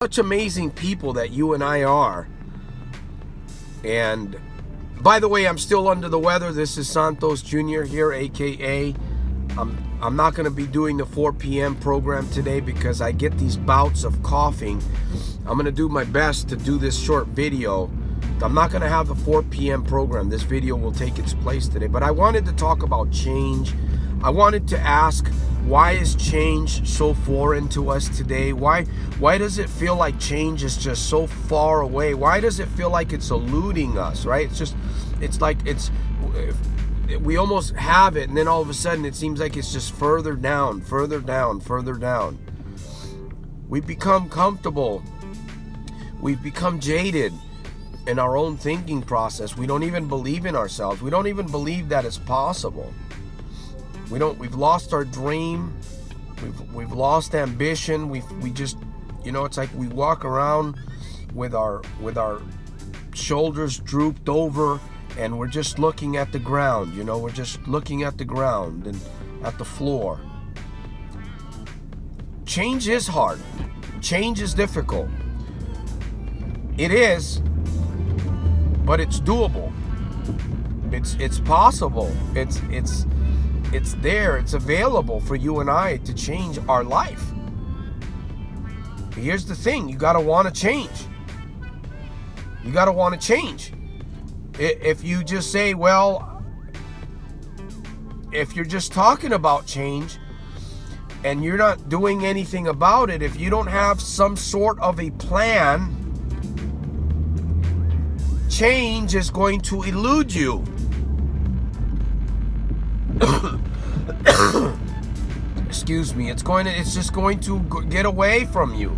Such amazing people that you and I are. And by the way, I'm still under the weather. This is Santos Jr. here, aka I'm not going to be doing the 4 p.m. program today because I get these bouts of coughing. I'm going to do my best to do this short video. I'm not going to have the 4 p.m. program. This video will take its place today. But I wanted to talk about change. I wanted to ask, why is change so foreign to us today? Why does it feel like change is just so far away? Why does it feel like it's eluding us, right? We almost have it, and then all of a sudden it seems like it's just further down, further down, further down. We've become comfortable. We've become jaded in our own thinking process. We don't even believe in ourselves. We don't even believe that it's possible. We've lost our dream. We've lost ambition. We just, it's like we walk around with our shoulders drooped over, and we're just looking at the ground. We're just looking at the ground and at the floor. Change is hard. Change is difficult. It is, but it's doable. It's possible. It's there. It's available for you and I to change our life. Here's the thing: you gotta want to change. You gotta want to change. If you just say, well, if you're just talking about change and you're not doing anything about it, if you don't have some sort of a plan, change is going to elude you. Excuse me. It's just going to get away from you.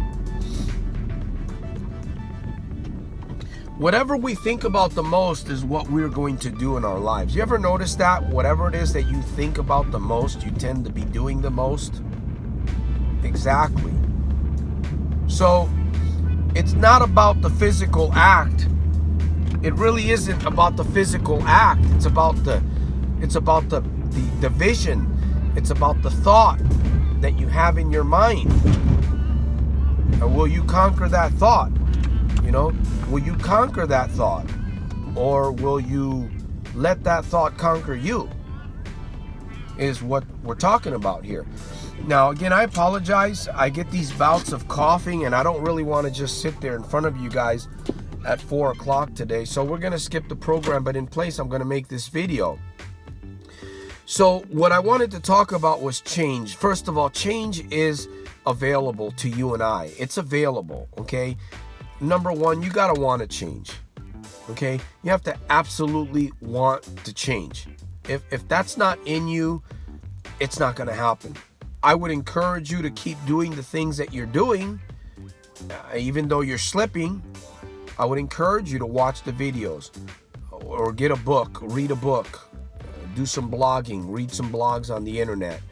Whatever we think about the most is what we're going to do in our lives. You ever notice that? Whatever it is that you think about the most, you tend to be doing the most? Exactly. So, it's not about the physical act. It really isn't about the physical act. It's about the vision. It's about the thought that you have in your mind. And will you conquer that thought? Will you conquer that thought? Or will you let that thought conquer you? Is what we're talking about here. Now, again, I apologize. I get these bouts of coughing, and I don't really want to just sit there in front of you guys at 4 o'clock today. So we're going to skip the program, but in place, I'm going to make this video. So what I wanted to talk about was change. First of all, change is available to you and I. It's available, okay? Number one, you got to want to change, okay? You have to absolutely want to change. If that's not in you, it's not going to happen. I would encourage you to keep doing the things that you're doing, even though you're slipping. I would encourage you to watch the videos or get a book, read a book, do some blogging, read some blogs on the internet,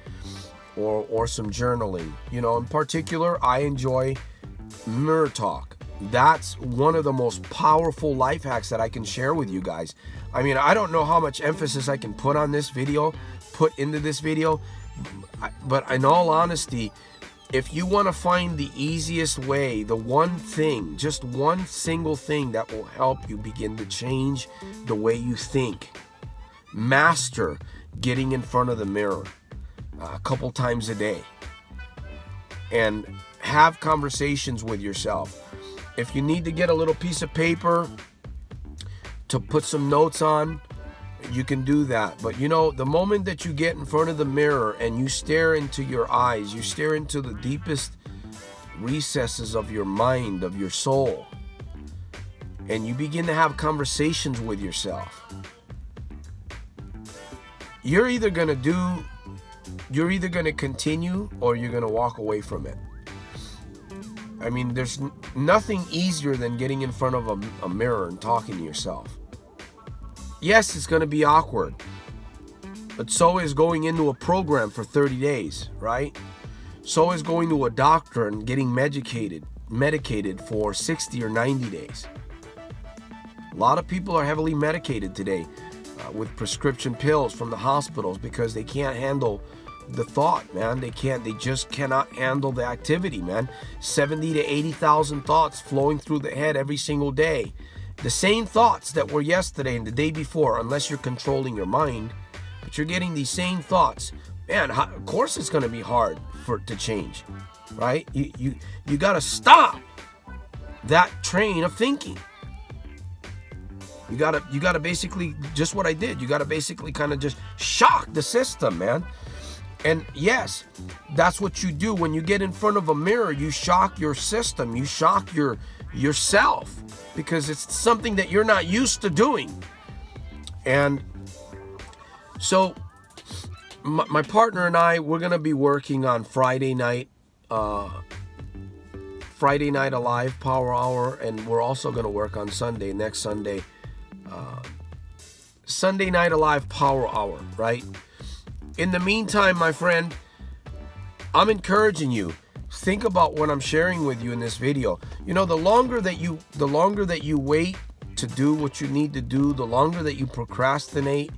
or some journaling. In particular, I enjoy mirror talk. That's one of the most powerful life hacks that I can share with you guys. I mean, I don't know how much emphasis I can put into this video, but in all honesty, if you want to find the easiest way, the one thing, just one single thing that will help you begin to change the way you think, master getting in front of the mirror a couple times a day and have conversations with yourself. If you need to get a little piece of paper to put some notes on, you can do that. But the moment that you get in front of the mirror and you stare into your eyes, you stare into the deepest recesses of your mind, of your soul, and you begin to have conversations with yourself, you're either going to continue or you're going to walk away from it. I mean, there's nothing easier than getting in front of a mirror and talking to yourself. Yes, it's going to be awkward, but so is going into a program for 30 days, right? So is going to a doctor and getting medicated for 60 or 90 days. A lot of people are heavily medicated today with prescription pills from the hospitals because they can't handle the thought, man. They just cannot handle the activity, man. 70 to 80,000 thoughts flowing through the head every single day. The same thoughts that were yesterday and the day before, unless you're controlling your mind, but you're getting these same thoughts. Man, of course it's going to be hard to change, right? You got to stop that train of thinking. You gotta basically, just what I did, you gotta basically kind of just shock the system, man. And yes, that's what you do when you get in front of a mirror. You shock your system, you shock yourself, because it's something that you're not used to doing. And so my partner and I, we're gonna be working on Friday night Alive Power Hour, and we're also gonna work on next Sunday. Sunday Night Alive Power Hour, right? In the meantime, my friend, I'm encouraging you. Think about what I'm sharing with you in this video. You know, the longer that you wait to do what you need to do, the longer that you procrastinate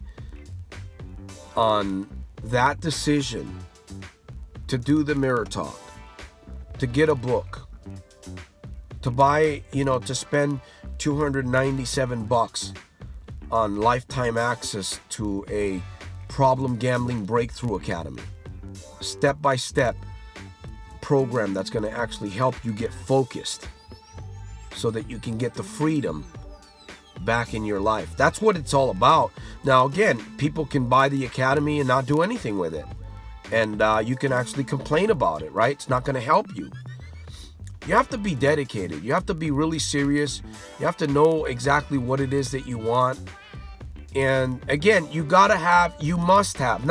on that decision to do the mirror talk, to get a book, to buy, to spend $297 on lifetime access to a problem gambling breakthrough academy, step-by-step program that's going to actually help you get focused so that you can get the freedom back in your life. That's what it's all about. Now, again, people can buy the academy and not do anything with it, and you can actually complain about it, right? It's not going to help you. You have to be dedicated. You have to be really serious. You have to know exactly what it is that you want. And again, you must have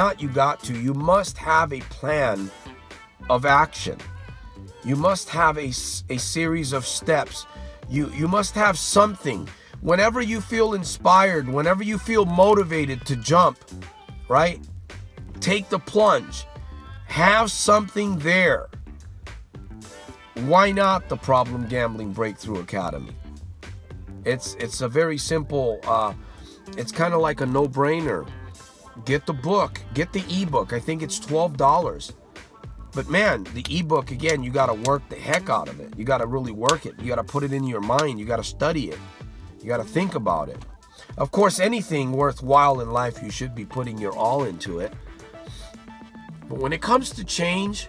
a plan of action. You must have a series of steps. You must have something. Whenever you feel inspired, whenever you feel motivated to jump, right? Take the plunge. Have something there. Why not the Problem Gambling Breakthrough Academy? It's a very simple, it's kind of like a no-brainer. Get the book, get the ebook. I think it's $12. But man, the ebook, again, you got to work the heck out of it. You got to really work it. You got to put it in your mind. You got to study it. You got to think about it. Of course, anything worthwhile in life, you should be putting your all into it. But when it comes to change,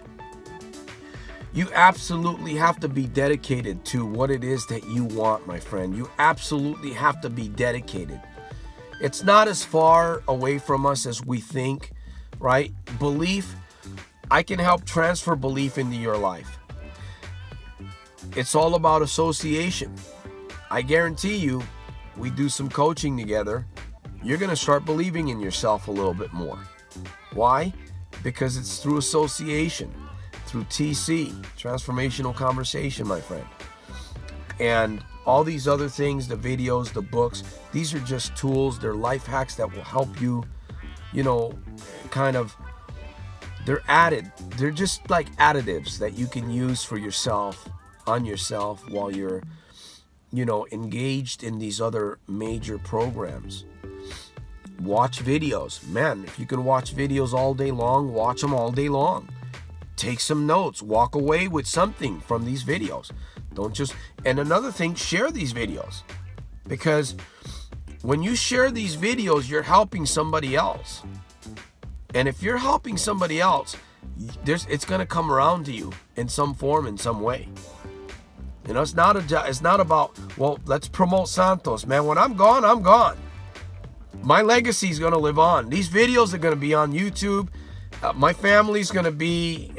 you absolutely have to be dedicated to what it is that you want, my friend. You absolutely have to be dedicated. It's not as far away from us as we think, right? Belief, I can help transfer belief into your life. It's all about association. I guarantee you, we do some coaching together, you're going to start believing in yourself a little bit more. Why? Because it's through association. Through TC, transformational conversation, my friend. And all these other things, the videos, the books, these are just tools. They're life hacks that will help you, they're just like additives that you can use for yourself, on yourself, while you're, engaged in these other major programs. Watch videos. Man, if you can watch videos all day long, watch them all day long. Take some notes. Walk away with something from these videos. And another thing, share these videos. Because when you share these videos, you're helping somebody else. And if you're helping somebody else, it's going to come around to you in some form, in some way. It's not about, well, let's promote Santos. Man, when I'm gone, I'm gone. My legacy is going to live on. These videos are going to be on YouTube. My family's going to be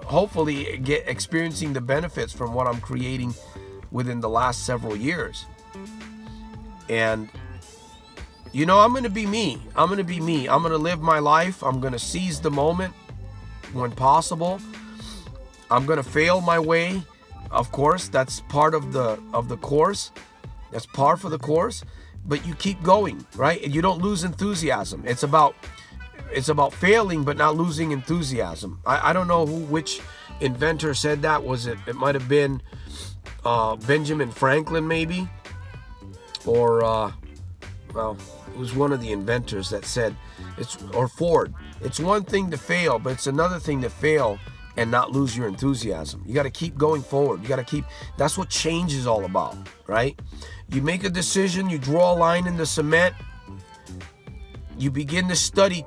hopefully experiencing the benefits from what I'm creating within the last several years. And I'm going to be me. I'm going to live my life. I'm going to seize the moment when possible. I'm going to fail my way. Of course, that's part of the course. That's par for the course. But you keep going, right? And you don't lose enthusiasm. It's about failing but not losing enthusiasm. I don't know which inventor said that. It might have been Benjamin Franklin, maybe, or well, it was one of the inventors that said, or Ford, it's one thing to fail, but it's another thing to fail and not lose your enthusiasm. You got to keep going forward. You got to that's what change is all about, right? You make a decision, you draw a line in the cement, you begin to study,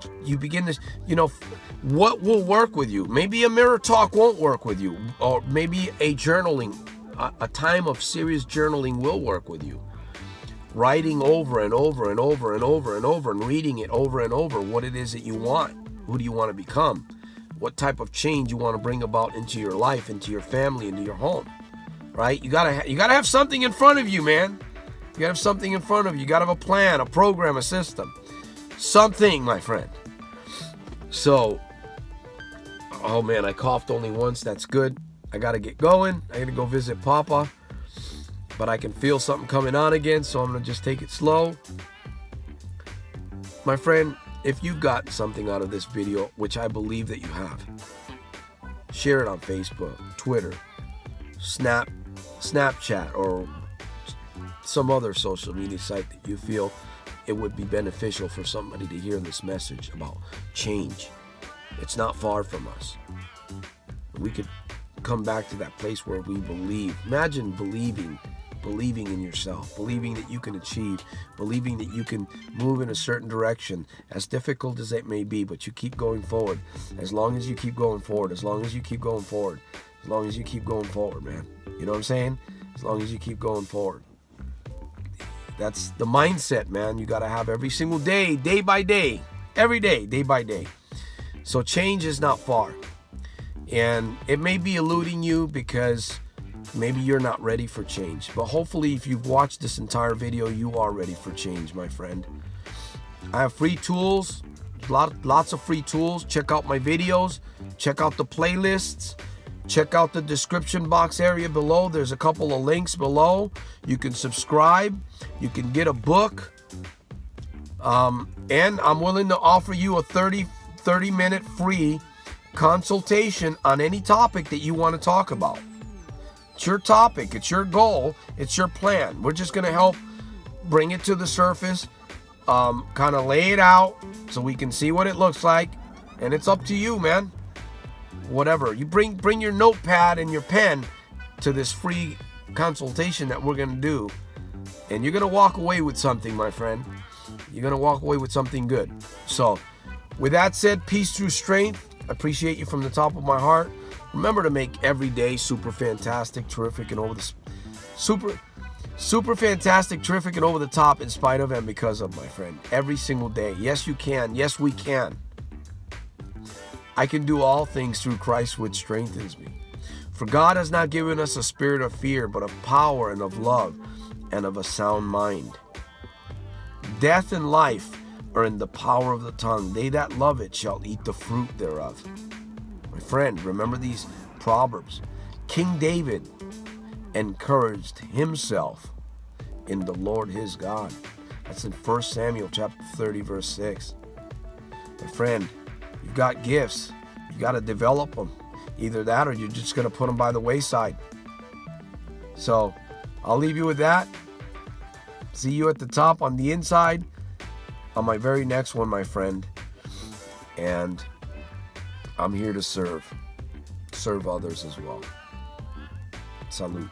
what will work with you. Maybe a mirror talk won't work with you, or maybe a time of serious journaling will work with you. Writing over and over and over and over and over and reading it over and over what it is that you want. Who do you want to become? What type of change you want to bring about into your life, into your family, into your home, right? You gotta have something in front of you, man. You gotta have something in front of you. You gotta have a plan, a program, a system, something, my friend. So, oh man, I coughed only once. That's good. I gotta get going. I gotta go visit Papa, but I can feel something coming on again, so I'm gonna just take it slow. My friend, if you got something out of this video, which I believe that you have, share it on Facebook, Twitter, Snapchat, or some other social media site that you feel it would be beneficial for somebody to hear this message about change. It's not far from us. We could come back to that place where we believe. Imagine believing in yourself, believing that you can achieve, believing that you can move in a certain direction, as difficult as it may be, but you keep going forward. As long as you keep going forward, as long as you keep going forward, as long as you keep going forward, man. You know what I'm saying? As long as you keep going forward. That's the mindset, man. You got to have every single day, day by day, every day, day by day. So change is not far. And it may be eluding you because maybe you're not ready for change. But hopefully, if you've watched this entire video, you are ready for change, my friend. I have free tools, lots of free tools. Check out my videos. Check out the playlists. Check out the description box area below. There's a couple of links below. You can subscribe. You can get a book. And I'm willing to offer you a 30-minute free consultation on any topic that you want to talk about. It's your topic, it's your goal, it's your plan. We're just going to help bring it to the surface, kind of lay it out so we can see what it looks like, and it's up to you, man. Whatever. You bring your notepad and your pen to this free consultation that we're going to do, and you're going to walk away with something, my friend. You're going to walk away with something good. So, with that said, peace through strength. I appreciate you from the top of my heart. Remember to make every day super fantastic, terrific, and over the super fantastic, terrific, and over the top in spite of and because of, my friend. Every single day. Yes, you can. Yes, we can. I can do all things through Christ which strengthens me. For God has not given us a spirit of fear, but of power and of love and of a sound mind. Death and life are in the power of the tongue. They that love it shall eat the fruit thereof. My friend, remember these proverbs. King David encouraged himself in the Lord his God. That's in 1 Samuel chapter 30, verse 6. My friend, you've got gifts. You got to develop them. Either that or you're just going to put them by the wayside. So I'll leave you with that. See you at the top on the inside on my very next one, my friend. And I'm here to serve others as well. Salute.